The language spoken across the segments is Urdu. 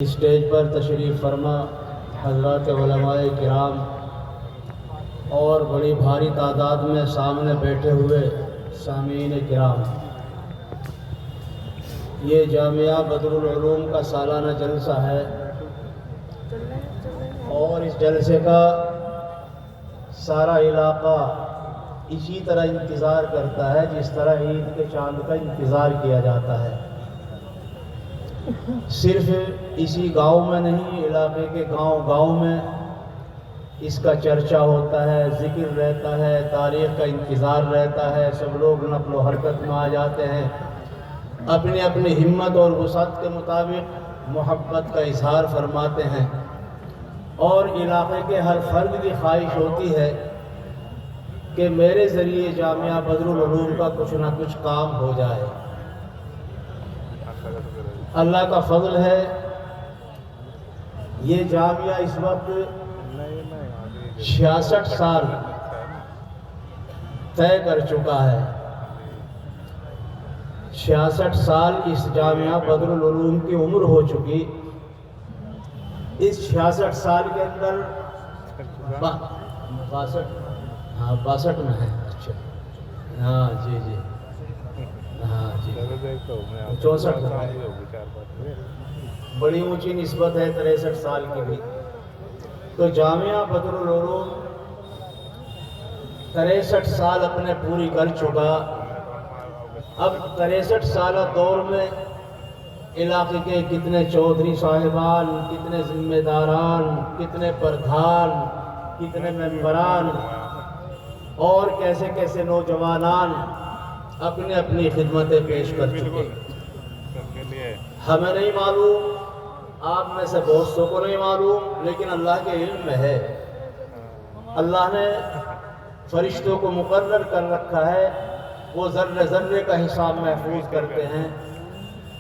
اسٹیج پر تشریف فرما حضرات علماء کرام اور بڑی بھاری تعداد میں سامنے بیٹھے ہوئے سامعین کرام، یہ جامعہ بدر العلوم کا سالانہ جلسہ ہے اور اس جلسے کا سارا علاقہ اسی طرح انتظار کرتا ہے جس طرح عید کے چاند کا انتظار کیا جاتا ہے۔ صرف اسی گاؤں میں نہیں، علاقے کے گاؤں گاؤں میں اس کا چرچا ہوتا ہے، ذکر رہتا ہے، تاریخ کا انتظار رہتا ہے، سب لوگ نقل و حرکت میں آ جاتے ہیں، اپنی اپنی ہمت اور وسعت کے مطابق محبت کا اظہار فرماتے ہیں، اور علاقے کے ہر فرد کی خواہش ہوتی ہے کہ میرے ذریعے جامعہ بدر العلوم کا کچھ نہ کچھ کام ہو جائے۔ اللہ کا فضل ہے، یہ جامعہ اس وقت 66 سال طے کر چکا ہے۔ 66 سال اس جامعہ بدر العلوم کی عمر ہو چکی۔ اس 66 سال کے اندر 62 میں ہے، اچھا ہاں جی 64 بڑی اونچی نسبت ہے 63 سال کی بھی۔ تو جامعہ بدر العلوم 63 سال اپنے پوری کر چکا۔ اب 63 سالہ دور میں علاقے کے کتنے چودھری صاحبان، کتنے ذمہ داران، کتنے پردھان، کتنے ممبران اور کیسے کیسے نوجوانان اپنی اپنی خدمتیں پیش کر چکے۔ ہمیں نہیں معلوم، آپ میں سے بہت سو کو نہیں معلوم، لیکن اللہ کے علم میں ہے۔ اللہ نے فرشتوں کو مقرر کر رکھا ہے، وہ ذرے ذرے کا حساب محفوظ کرتے ہیں،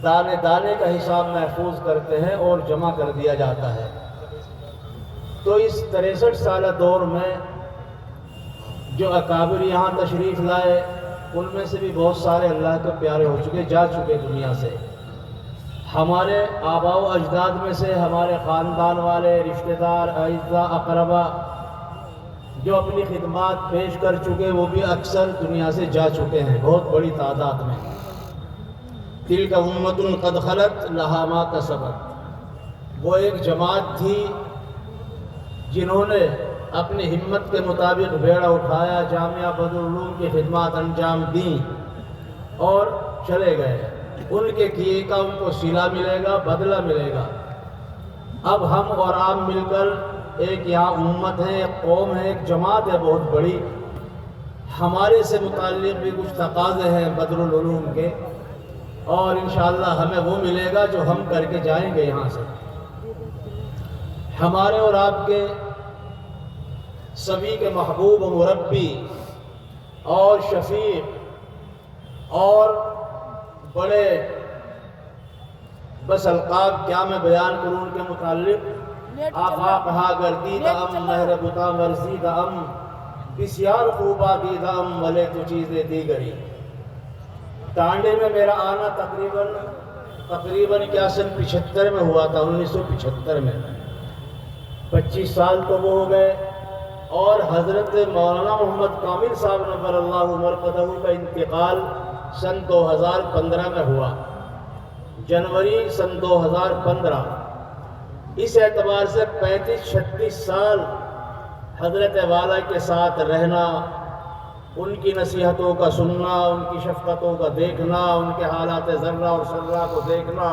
دانے دانے کا حساب محفوظ کرتے ہیں اور جمع کر دیا جاتا ہے۔ تو اس 63 سالہ دور میں جو اکابر یہاں تشریف لائے، ان میں سے بھی بہت سارے اللہ کے پیارے ہو چکے، جا چکے دنیا سے۔ ہمارے آباء و اجداد میں سے ہمارے خاندان والے، رشتہ دار، اعزاء، اقربا جو اپنی خدمات پیش کر چکے، وہ بھی اکثر دنیا سے جا چکے ہیں، بہت بڑی تعداد میں۔ تلک امۃ قد خلت لہا ما کسبت، وہ ایک جماعت تھی جنہوں نے اپنی ہمت کے مطابق بیڑا اٹھایا، جامعہ بدر العلوم کی خدمات انجام دیں اور چلے گئے۔ ان کے کیے کا ان کو صلہ ملے گا، بدلہ ملے گا۔ اب ہم اور آپ مل کر ایک یہاں امت ہے، ایک قوم ہے، ایک جماعت ہے بہت بڑی، ہمارے سے متعلق بھی کچھ تقاضے ہیں بدر العلوم کے، اور انشاءاللہ ہمیں وہ ملے گا جو ہم کر کے جائیں گے یہاں سے۔ ہمارے اور آپ کے سبھی کے محبوب و مربی اور شفیق اور بڑے بس القاب کیا میں بیان کروں ان کے متعلق۔ آقا کہا گردیدہ ام مہر بتا ورزیدہ ام، بسیار خوبہ دیدہ ام ولے تو چیزیں دیگری۔ ٹانڈے میں میرا آنا تقریباً کیا سن 75 میں ہوا تھا، 1975 میں۔ 25 سال تو وہ ہو گئے، اور حضرت مولانا محمد کامل صاحب نور اللہ مرقدہ کا انتقال سن 2015 میں ہوا، جنوری سن 2015۔ اس اعتبار سے 35-36 سال حضرت والا کے ساتھ رہنا، ان کی نصیحتوں کا سننا، ان کی شفقتوں کا دیکھنا، ان کے حالات ذرہ اور سرہ کو دیکھنا،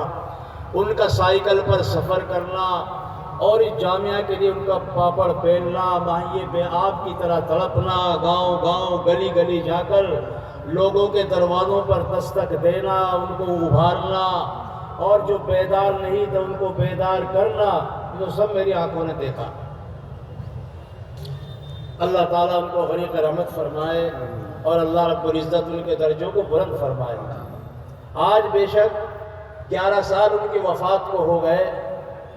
ان کا سائیکل پر سفر کرنا، اور اس جامعہ کے لیے ان کا پاپڑ پھیلنا، ماہیے بے آب کی طرح تڑپنا، گاؤں گاؤں گلی گلی جا کر لوگوں کے دروازوں پر دستک دینا، ان کو ابھارنا، اور جو بیدار نہیں تھے ان کو بیدار کرنا، جو سب میری آنکھوں نے دیکھا۔ اللہ تعالیٰ ان کو غریق رحمت فرمائے اور اللہ رب العزت ان کے درجوں کو بلند فرمائے۔ آج بے شک 11 سال ان کی وفات کو ہو گئے،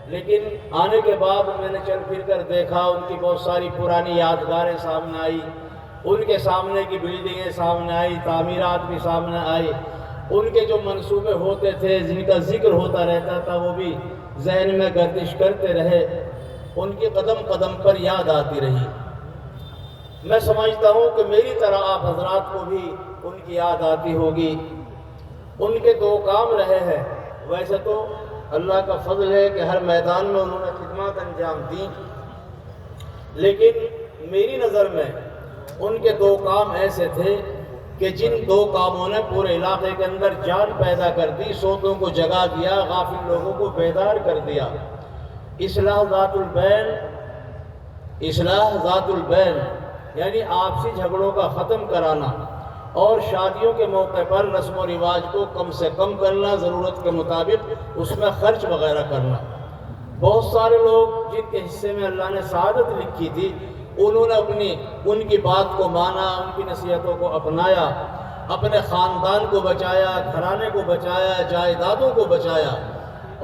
لیکن آنے کے بعد میں نے چل پھر کر دیکھا، ان کی بہت ساری پرانی یادگاریں سامنے آئی، ان کے سامنے کی بلڈنگیں سامنے آئی، تعمیرات بھی سامنے آئی، ان کے جو منصوبے ہوتے تھے، جن کا ذکر ہوتا رہتا تھا، وہ بھی ذہن میں گردش کرتے رہے، ان کی قدم قدم پر یاد آتی رہی۔ میں سمجھتا ہوں کہ میری طرح آپ حضرات کو بھی ان کی یاد آتی ہوگی۔ ان کے دو کام رہے ہیں، ویسے تو اللہ کا فضل ہے کہ ہر میدان میں انہوں نے خدمات انجام دی، لیکن میری نظر میں ان کے دو کام ایسے تھے کہ جن دو کاموں نے پورے علاقے کے اندر جان پیدا کر دی، سوتوں کو جگا دیا، غافل لوگوں کو بیدار کر دیا۔ اصلاح ذات البین یعنی آپسی جھگڑوں کا ختم کرانا، اور شادیوں کے موقع پر رسم و رواج کو کم سے کم کرنا، ضرورت کے مطابق اس میں خرچ وغیرہ کرنا۔ بہت سارے لوگ جن کے حصے میں اللہ نے سعادت لکھی تھی، انہوں نے ان کی بات کو مانا، ان کی نصیحتوں کو اپنایا، اپنے خاندان کو بچایا، گھرانے کو بچایا، جائیدادوں کو بچایا،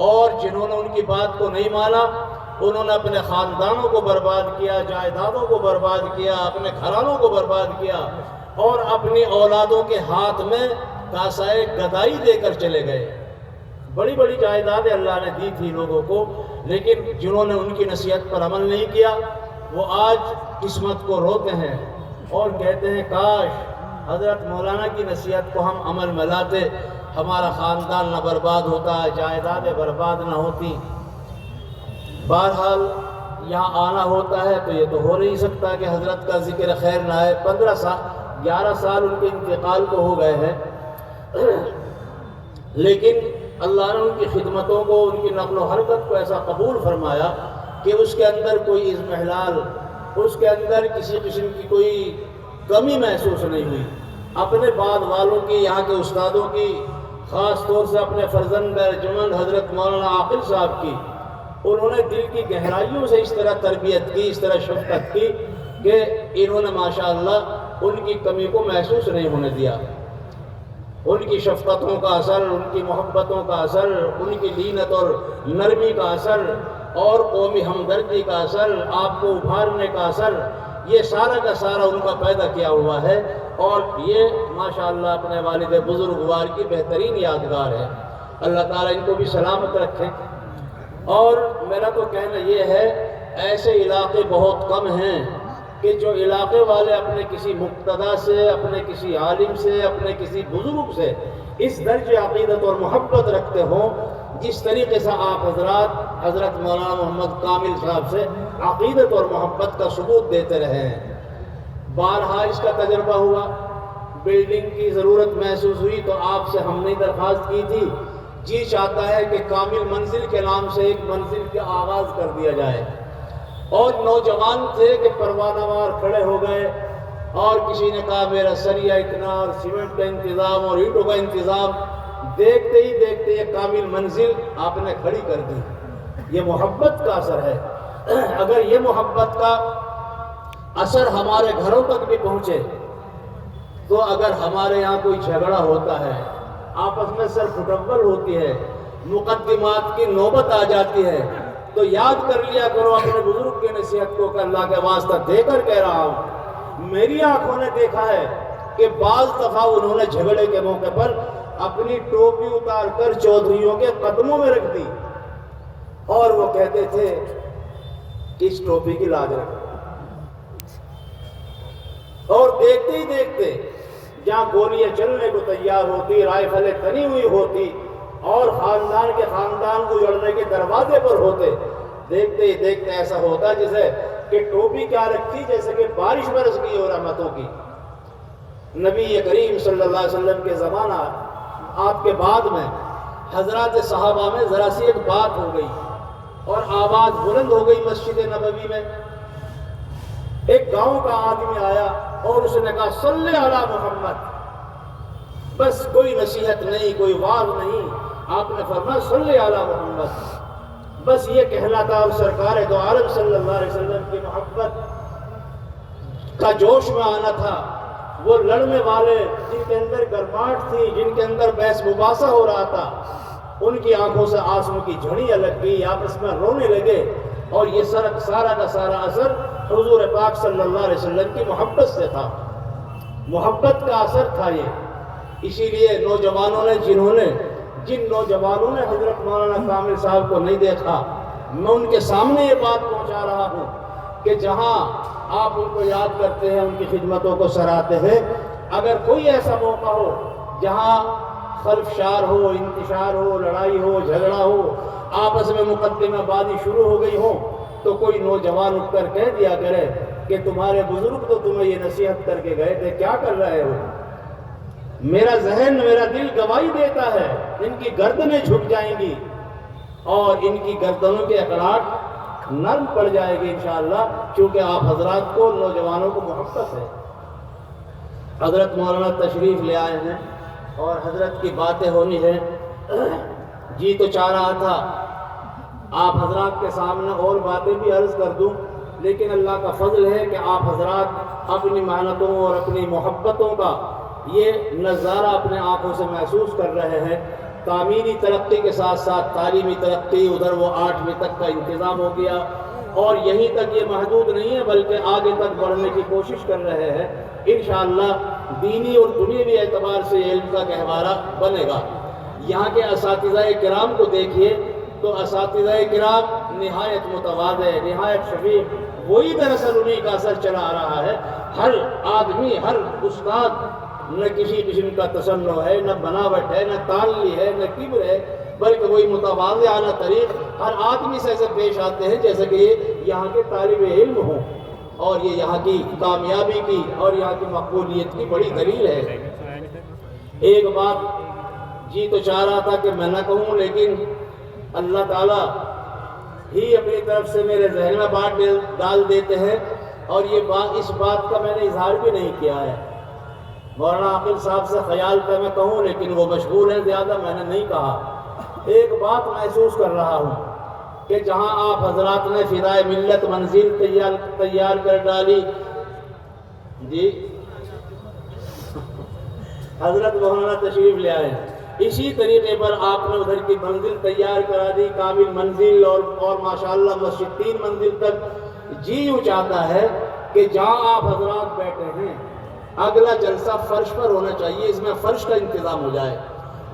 اور جنہوں نے ان کی بات کو نہیں مانا، انہوں نے اپنے خاندانوں کو برباد کیا، جائیدادوں کو برباد کیا، اپنے گھرانوں کو برباد کیا، اور اپنی اولادوں کے ہاتھ میں کاسائے گدائی دے کر چلے گئے۔ بڑی بڑی جائیدادیں اللہ نے دی تھی لوگوں کو، لیکن جنہوں نے ان کی نصیحت پر عمل نہیں کیا، وہ آج قسمت کو روتے ہیں اور کہتے ہیں کاش حضرت مولانا کی نصیحت کو ہم عمل میں لاتے، ہمارا خاندان نہ برباد ہوتا، جائیدادیں برباد نہ ہوتی۔ بہرحال یہاں آنا ہوتا ہے تو یہ تو ہو نہیں سکتا کہ حضرت کا ذکر خیر نہ آئے۔ 11 سال ان کے انتقال کو ہو گئے ہیں، لیکن اللہ نے ان کی خدمتوں کو، ان کی نقل و حرکت کو ایسا قبول فرمایا کہ اس کے اندر کوئی اضمحلال، اس کے اندر کسی قسم کی کوئی کمی محسوس نہیں ہوئی۔ اپنے بعد والوں کی، یہاں کے استادوں کی، خاص طور سے اپنے فرزند ارجمند حضرت مولانا عاقل صاحب کی، انہوں نے دل کی گہرائیوں سے اس طرح تربیت کی، اس طرح شفقت کی کہ انہوں نے ماشاءاللہ ان کی کمی کو محسوس نہیں ہونے دیا۔ ان کی شفقتوں کا اثر، ان کی محبتوں کا اثر، ان کی لینت اور نرمی کا اثر، اور قومی ہمدردی کا اثر، آپ کو ابھارنے کا اثر، یہ سارا کا سارا ان کا پیدا کیا ہوا ہے، اور یہ ماشاءاللہ اپنے والد بزرگوار کی بہترین یادگار ہے۔ اللہ تعالیٰ ان کو بھی سلامت رکھے۔ اور میرا تو کہنا یہ ہے، ایسے علاقے بہت کم ہیں کہ جو علاقے والے اپنے کسی مقتدی سے، اپنے کسی عالم سے، اپنے کسی بزرگ سے اس درجے عقیدت اور محبت رکھتے ہوں جس طریقے سے آپ حضرت مولانا محمد کامل صاحب سے عقیدت اور محبت کا ثبوت دیتے رہے ہیں۔ بارہا اس کا تجربہ ہوا، بلڈنگ کی ضرورت محسوس ہوئی تو آپ سے ہم نے درخواست کی تھی، جی چاہتا ہے کہ کامل منزل کے نام سے ایک منزل کا آغاز کر دیا جائے، اور نوجوان تھے کہ پروانہ وار کھڑے ہو گئے، اور کسی نے کہا میرا سریا اتنا، اور سیمنٹ کا انتظام اور اینٹوں کا انتظام، دیکھتے ہی دیکھتے یہ کامل منزل آپ نے کھڑی کر دی۔ یہ محبت کا اثر ہے۔ اگر یہ محبت کا اثر ہمارے گھروں تک بھی پہنچے تو اگر ہمارے یہاں کوئی جھگڑا ہوتا ہے، آپس میں سر پھٹبل ہوتی ہے، مقدمات کی نوبت آ جاتی ہے، تو یاد کر لیا کرو اپنے بزرگ کی نصیحت کو کہ اللہ کے واسطہ دے کر کہہ رہا ہوں، میری آنکھوں نے دیکھا ہے کہ بعض دفعہ انہوں نے جھگڑے کے موقع پر اپنی ٹوپی اتار کر چودھریوں کے قدموں میں رکھ دی، اور وہ کہتے تھے اس ٹوپی کی لاج رکھو، اور دیکھتے ہی دیکھتے جہاں گولیاں چلنے کو تیار ہوتی، رائفلیں تنی ہوئی ہوتی، اور خاندان کے خاندان کو جڑنے کے دروازے پر ہوتے، دیکھتے ہی دیکھتے ایسا ہوتا جیسے کہ ٹوپی کیا رکھی، جیسے کہ بارش برس گئی ہو رحمتوں کی۔ نبی کریم صلی اللہ علیہ وسلم کے زمانہ آپ کے بعد میں حضرات صحابہ میں ذرا سی ایک بات ہو گئی اور آواز بلند ہو گئی مسجد نبوی میں۔ ایک گاؤں کا آدمی آیا اور اس نے کہا صلی علی محمد، بس کوئی نصیحت نہیں، کوئی واعظ نہیں، آپ نے فرمایا صلی علی محمد، بس یہ کہنا تھا، اور سرکار دو عالم صلی اللہ علیہ وسلم کی محبت کا جوش میں آنا تھا۔ وہ لڑنے والے جن کے اندر گرماہٹ تھی، جن کے اندر بحث مباحثہ ہو رہا تھا، ان کی آنکھوں سے آنسو کی جھڑیاں لگ گئی، آپس میں رونے لگے، اور یہ سارا کا سارا اثر حضور پاک صلی اللہ علیہ وسلم کی محبت سے تھا، محبت کا اثر تھا یہ۔ اسی لیے نوجوانوں نے جنہوں نے جن نوجوانوں نے حضرت مولانا کامل صاحب کو نہیں دیکھا، میں ان کے سامنے یہ بات پہنچا رہا ہوں کہ جہاں آپ ان کو یاد کرتے ہیں، ان کی خدمتوں کو سراہتے ہیں، اگر کوئی ایسا موقع ہو جہاں خلفشار ہو، انتشار ہو، لڑائی ہو، جھگڑا ہو، آپس میں مقدمہ بازی شروع ہو گئی ہو، تو کوئی نوجوان اٹھ کر کہہ دیا کرے کہ تمہارے بزرگ تو تمہیں یہ نصیحت کر کے گئے تھے، کیا کر رہے ہو؟ میرا ذہن، میرا دل گواہی دیتا ہے ان کی گردنیں جھک جائیں گی اور ان کی گردنوں کے اکڑاٹ نرم پڑ جائے گی انشاءاللہ، کیونکہ آپ حضرات کو، نوجوانوں کو محبت ہے۔ حضرت مولانا تشریف لے آئے ہیں اور حضرت کی باتیں ہونی ہیں۔ جی تو چاہ رہا تھا آپ حضرات کے سامنے اور باتیں بھی عرض کر دوں، لیکن اللہ کا فضل ہے کہ آپ حضرات اپنی محنتوں اور اپنی محبتوں کا یہ نظارہ اپنے آنکھوں سے محسوس کر رہے ہیں۔ تعمیری ترقی کے ساتھ ساتھ تعلیمی ترقی، ادھر وہ 8ویں تک کا انتظام ہو گیا اور یہیں تک یہ محدود نہیں ہے بلکہ آگے تک بڑھنے کی کوشش کر رہے ہیں۔ انشاءاللہ دینی اور دنیاوی اعتبار سے علم کا گہوارہ بنے گا۔ یہاں کے اساتذہ کرام کو دیکھیے تو اساتذہ کرام نہایت متواضع، نہایت شفیق، وہی دراصل انہی کا اثر چلا آ رہا ہے۔ ہر آدمی، ہر استاد نہ کسی قسم کا تصنع ہے، نہ بناوٹ ہے، نہ تعلی ہے، نہ کبر ہے، بلکہ وہی متواضعانہ طریق ہر آدمی سے ایسے پیش آتے ہیں جیسے کہ یہ یہاں کے طالب علم ہوں، اور یہ یہاں کی کامیابی کی اور یہاں کی مقبولیت کی بڑی دلیل ہے۔ ایک بات جی تو چاہ رہا تھا کہ میں نہ کہوں، لیکن اللہ تعالیٰ ہی اپنی طرف سے میرے ذہن میں بات ڈال دیتے ہیں، اور یہ بات، اس بات کا میں نے اظہار بھی نہیں کیا ہے۔ مولانا عاقل صاحب سے خیال تھا میں کہوں، لیکن وہ مشغول ہیں زیادہ، میں نے نہیں کہا۔ ایک بات محسوس کر رہا ہوں کہ جہاں آپ حضرات نے فدائے ملت منزل تیار کر ڈالی، جی حضرت مولانا تشریف لے آئے، اسی طریقے پر آپ نے ادھر کی منزل تیار کرا دی، کامل منزل، اور ماشاءاللہ مسجد 3 منزل تک۔ جی یوں چاہتا ہے کہ جہاں آپ حضرات بیٹھے ہیں اگلا جلسہ فرش پر ہونا چاہیے، اس میں فرش کا انتظام ہو جائے،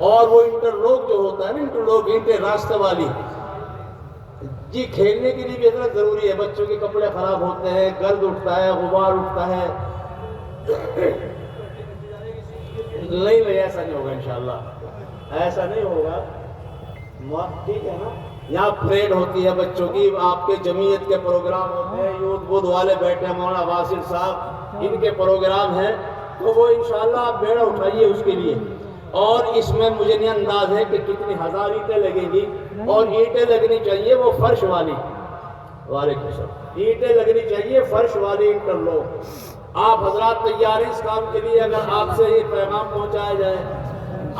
اور وہ انٹرلوک جو ہوتا ہے نا، انٹرلوک اینٹیں راستہ والی، جی کھیلنے کے لیے بھی اتنا ضروری ہے۔ بچوں کے کپڑے خراب ہوتے ہیں، گرد اٹھتا ہے، غبار اٹھتا ہے۔ نہیں ایسا نہیں ہوگا انشاءاللہ، ایسا نہیں ہوگا، ٹھیک ہے نا؟ یہاں پریڈ ہوتی ہے بچوں کی، آپ کے جمعیت کے پروگرام ہوتے ہیں، یوتھ بدھ والے بیٹھے ہیں، مولانا واصل صاحب، ان کے پروگرام ہیں، تو وہ انشاءاللہ آپ بیڑا اٹھائیے اس کے لیے۔ اور اس میں مجھے نہیں انداز ہے کہ کتنی 1000 اینٹیں لگیں گی، اور اینٹیں لگنی چاہیے وہ فرش والی، وعلیکم السلام، اینٹیں لگنی چاہیے فرش والی انٹرلوک۔ آپ حضرات تیار ہیں اس کام کے لیے؟ اگر آپ سے یہ پیغام پہنچایا جائے،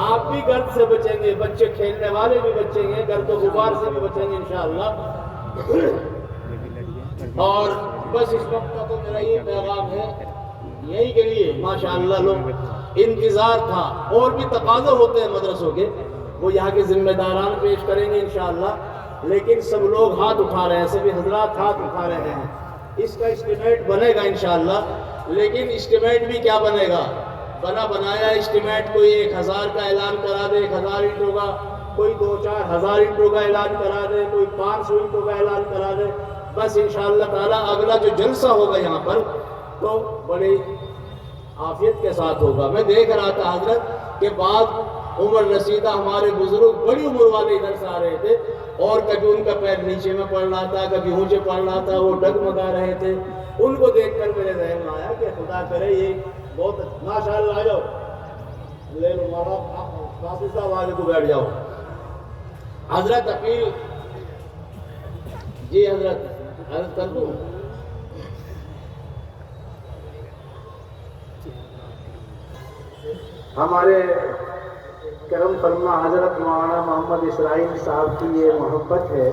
آپ بھی گرد سے بچیں گے، بچے کھیلنے والے بھی بچیں گے، گرد و غبار سے بھی بچیں گے انشاءاللہ۔ اور بس اس وقت کا تو میرا یہ پیغام ہے، یہی کے لیے ماشاءاللہ لوگ انتظار تھا، اور بھی تقاضے ہوتے ہیں مدرسوں کے، وہ یہاں کے ذمہ داران پیش کریں گے انشاءاللہ، لیکن سب لوگ ہاتھ اٹھا رہے ہیں، سبھی حضرات ہاتھ اٹھا رہے ہیں۔ اس کا اسٹیمیٹ بنے گا انشاءاللہ، لیکن اسٹیمیٹ بھی کیا بنے گا؟ بنایا اسٹیمیٹ، کوئی 1000 کا اعلان کرا دے 1000 اینٹوں کا، کوئی 2-4 ہزار اینٹوں کا اعلان کرا دے، کوئی 500 اینٹوں کا اعلان کرا دے، بس انشاءاللہ تعالیٰ اگلا جو جلسہ ہوگا یہاں پر تو بڑی عافیت کے ساتھ ہوگا۔ میں دیکھ رہا تھا حضرت کہ بعض عمر رسیدہ ہمارے بزرگ بڑی عمر والے ادھر سے آ رہے تھے، اور کبھی ان کا پیر نیچے میں پڑ رہا تھا، کبھی اونچے پڑ رہا تھا، وہ ڈگمگا رہے تھے۔ ان کو دیکھ کر میرے ذہن میں آیا کہ خدا کرے یہ بہت ماشاءاللہ، آ جاؤ لے لو مولانا قاصد صاحب، آگے کو بیٹھ جاؤ۔ حضرت اپیل، جی حضرت عرض کر دوں، ہمارے کرم فرما حضرت مولانا محمد اسرائیل صاحب کی یہ محبت ہے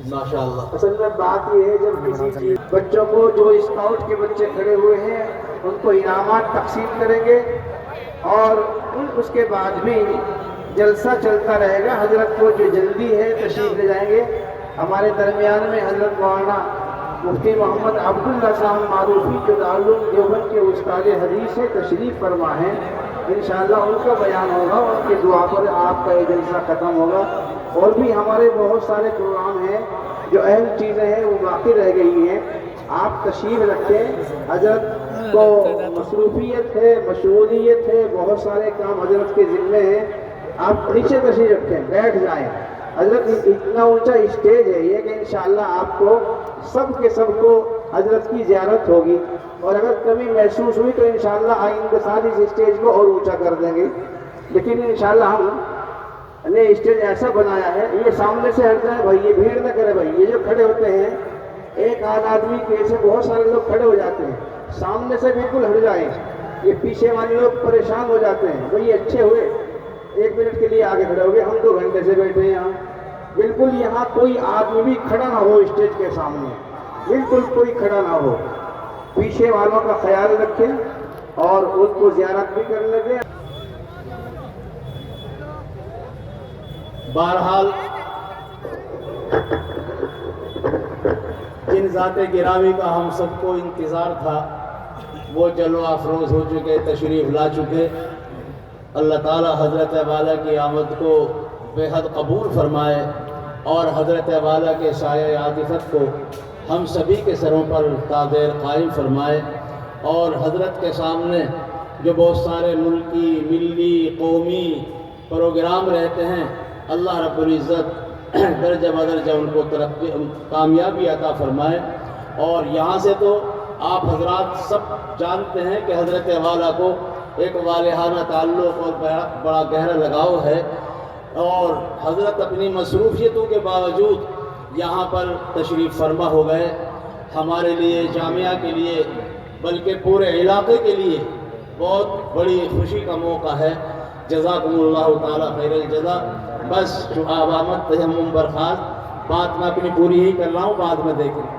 ماشاءاللہ۔ اصل میں بات یہ ہے، جب کسی چیز بچوں کو، جو اسکاؤٹ کے بچے کھڑے ہوئے ہیں ان کو انعامات تقسیم کریں گے، اور اس کے بعد بھی جلسہ چلتا رہے گا۔ حضرت کو جو جلدی ہے تشریف لے جائیں گے۔ ہمارے درمیان میں حضرت مولانا مفتی محمد عبداللہ صاحب معروفی، جو دارالعلوم دیوبند کے استاد حدیث سے تشریف فرما ہیں، انشاءاللہ ان کا بیان ہوگا، ان کی دعا پر آپ کا یہ جلسہ ختم ہوگا۔ اور بھی ہمارے بہت سارے پروگرام ہیں، جو اہم چیزیں ہیں وہ باقی رہ گئی ہیں۔ آپ تشریف رکھیں، حضرت کو مصروفیت ہے، مشغولیت ہے، بہت سارے کام حضرت کے ذمے ہیں۔ آپ نیچے تشریف رکھیں، بیٹھ جائیں۔ حضرت اتنا اونچا اسٹیج ہے یہ کہ انشاءاللہ آپ کو سب کے سب کو حضرت کی زیارت ہوگی، اور اگر کمی محسوس ہوئی تو انشاءاللہ آئندہ سال اس اسٹیج کو اور اونچا کر دیں گے۔ لیکن انشاءاللہ ہم نے اسٹیج ایسا بنایا ہے، یہ سامنے سے ہٹ جائے بھائی، یہ بھیڑ نہ کرے بھائی، یہ جو کھڑے ہوتے ہیں ایک آدھ آدمی کے سے بہت سارے لوگ کھڑے ہو جاتے ہیں، سامنے سے بالکل ہٹ جائیں، یہ پیچھے والے لوگ پریشان ہو جاتے ہیں، بھائی اچھے ہوئے 1 منٹ کے لیے آگے کھڑے ہو گئے، ہم 2 گھنٹے سے بیٹھے ہیں یہاں۔ بالکل یہاں کوئی آدمی بھی کھڑا نہ ہو اسٹیج کے سامنے، بالکل کوئی کھڑا نہ ہو۔ پیچھے والوں کا خیال رکھیں اور ان کو زیارت بھی کرنے دیں۔ بہرحال جن ذات گرامی کا ہم سب کو انتظار تھا وہ جلوہ افروز ہو چکے، تشریف لا چکے۔ اللہ تعالی حضرت والا کی آمد کو بے حد قبول فرمائے، اور حضرت والا کے سایہ عاطفت کو ہم سبھی کے سروں پر تا دیر قائم فرمائے، اور حضرت کے سامنے جو بہت سارے ملکی، ملی، قومی پروگرام رہتے ہیں، اللہ رب العزت درجہ بدرجہ ان کو ترقی، کامیابی عطا فرمائے۔ اور یہاں سے تو آپ حضرات سب جانتے ہیں کہ حضرت والا کو ایک والہانہ تعلق اور بڑا گہرا لگاؤ ہے، اور حضرت اپنی مصروفیتوں کے باوجود یہاں پر تشریف فرما ہو گئے۔ ہمارے لیے، جامعہ کے لیے، بلکہ پورے علاقے کے لیے بہت بڑی خوشی کا موقع ہے۔ جزاکم اللہ تعالی خیر الجزا۔ بس جو آمد تیمم برخاست، بات میں اپنی پوری ہی کر رہا ہوں، بعد میں دیکھ لیں۔